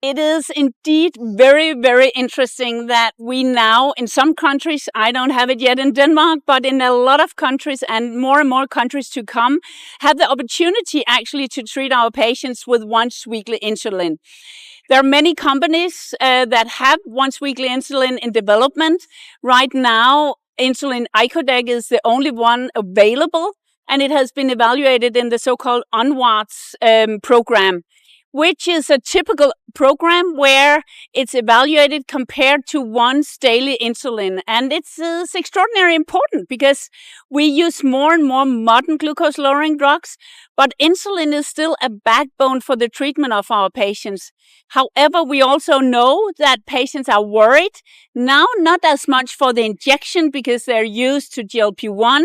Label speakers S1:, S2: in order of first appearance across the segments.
S1: It is indeed very, very interesting that we now, in some countries, I don't have it yet in Denmark, but in a lot of countries and more countries to come, have the opportunity actually to treat our patients with once-weekly insulin. There are many companies that have once-weekly insulin in development. Right now, Insulin Icodec is the only one available, and it has been evaluated in the so-called Onwards program, which is a typical program where it's evaluated compared to once daily insulin. And it's extraordinarily important because we use more and more modern glucose lowering drugs, but insulin is still a backbone for the treatment of our patients. However, we also know that patients are worried now, not as much for the injection because they're used to GLP-1,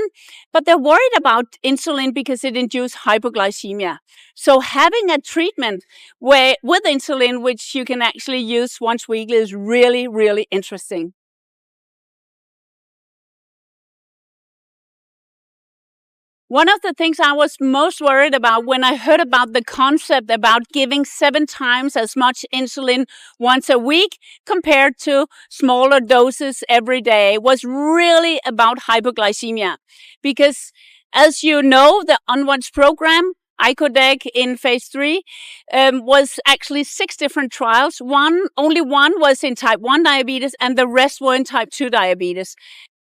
S1: but they're worried about insulin because it induces hypoglycemia. So having a treatment with insulin, which you can actually use once weekly, is really, really interesting. One of the things I was most worried about when I heard about the concept about giving 7 times as much insulin once a week compared to smaller doses every day was really about hypoglycemia. Because as you know, the Onwards program, Icodec in phase 3, was actually 6 different trials. Only one was in type 1 diabetes and the rest were in type 2 diabetes.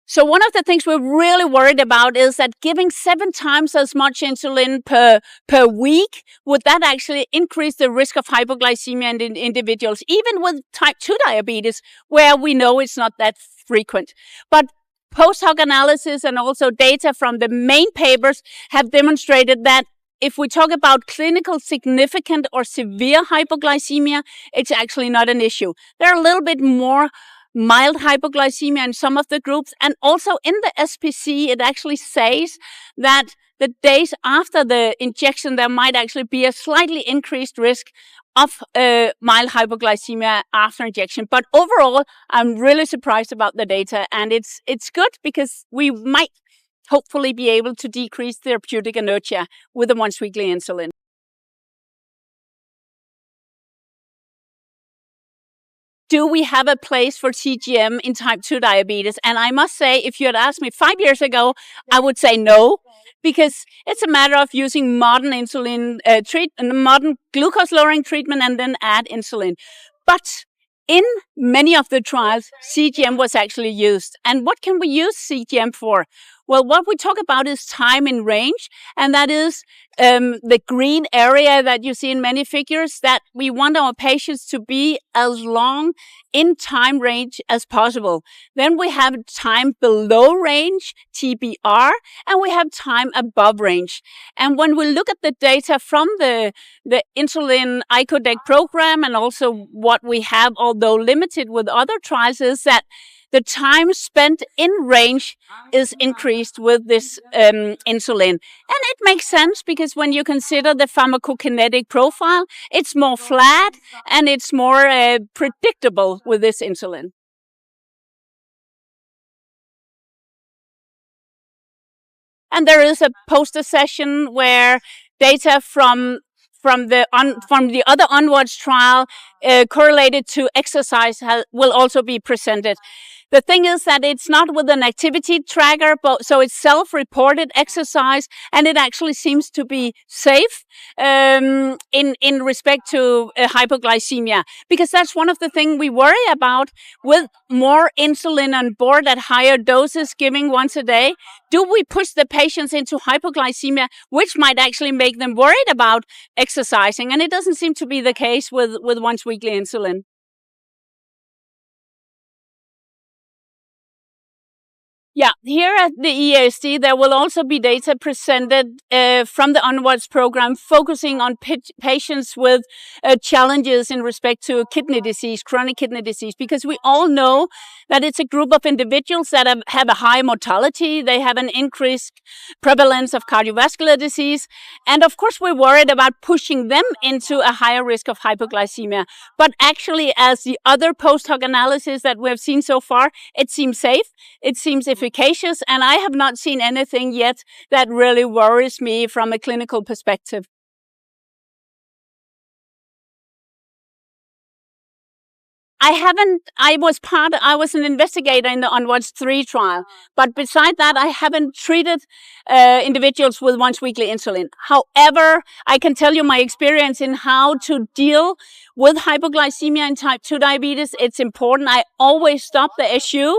S1: So one of the things we're really worried about is that giving 7 times as much insulin per week, would that actually increase the risk of hypoglycemia in individuals, even with type 2 diabetes, where we know it's not that frequent. But post-hoc analysis and also data from the main papers have demonstrated that if we talk about clinical significant or severe hypoglycemia, it's actually not an issue. There are a little bit more mild hypoglycemia in some of the groups. And also in the SPC, it actually says that the days after the injection, there might actually be a slightly increased risk of mild hypoglycemia after injection. But overall, I'm really surprised about the data. And it's good because we might hopefully be able to decrease therapeutic inertia with the once-weekly insulin. Do we have a place for CGM in type 2 diabetes? And I must say, if you had asked me 5 years ago, I would say no, because it's a matter of using modern insulin modern glucose lowering treatment and then add insulin. But in many of the trials, CGM was actually used. And what can we use CGM for? Well, what we talk about is time in range, and that is the green area that you see in many figures, that we want our patients to be as long in time range as possible. Then we have time below range, TBR, and we have time above range. And when we look at the data from the Insulin Icodec program and also what we have, although limited with other trials, is that the time spent in range is increased with this insulin. And it makes sense because when you consider the pharmacokinetic profile, it's more flat and it's more predictable with this insulin. And there is a poster session where data from the other Onwards trial correlated to exercise will also be presented. The thing is that it's not with an activity tracker, so it's self-reported exercise, and it actually seems to be safe in respect to hypoglycemia, because that's one of the things we worry about with more insulin on board at higher doses giving once a day. Do we push the patients into hypoglycemia, which might actually make them worried about exercising? And it doesn't seem to be the case with once-weekly insulin. Yeah, here at the EASD, there will also be data presented from the Onwards program focusing on patients with challenges in respect to kidney disease, chronic kidney disease, because we all know that it's a group of individuals that have a high mortality. They have an increased prevalence of cardiovascular disease. And of course, we're worried about pushing them into a higher risk of hypoglycemia. But actually, as the other post-hoc analysis that we've seen so far, it seems safe, it seems efficacious, and I have not seen anything yet that really worries me from a clinical perspective. I was an investigator in the Once-3 trial, but beside that, I haven't treated individuals with once-weekly insulin. However, I can tell you my experience in how to deal with hypoglycemia and type 2 diabetes. It's important. I always stop the issue.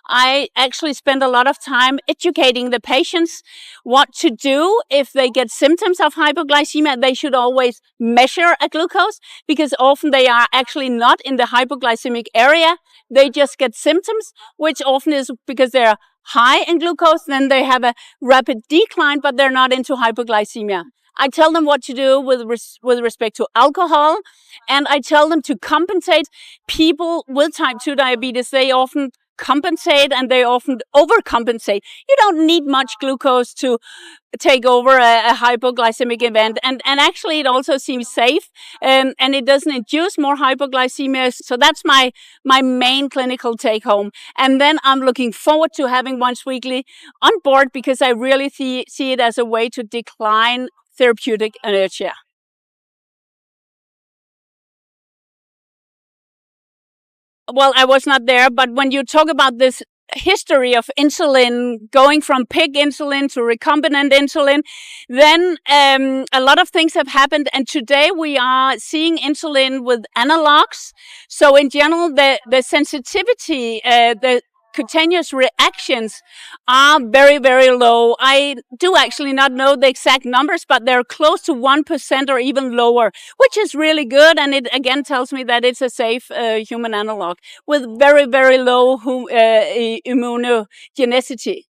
S1: I actually spend a lot of time educating the patients what to do if they get symptoms of hypoglycemia. They should always measure a glucose, because often they are actually not in the hypoglycemic area. They just get symptoms, which often is because they're high in glucose, then they have a rapid decline, but they're not into hypoglycemia. I tell them what to do with respect to alcohol, and I tell them to compensate. People with type 2 diabetes, they often compensate and they often overcompensate. You don't need much glucose to take over a hypoglycemic event, and actually it also seems safe, and it doesn't induce more hypoglycemia. So that's my main clinical take home. And then I'm looking forward to having once weekly on board, because I really see it as a way to decline therapeutic inertia. Well, I was not there, but when you talk about this history of insulin going from pig insulin to recombinant insulin, then a lot of things have happened, and today we are seeing insulin with analogs. So in general, the sensitivity, the cutaneous reactions are very, very low. I do actually not know the exact numbers, but they're close to 1% or even lower, which is really good. And it again tells me that it's a safe human analog with very, very low immunogenicity.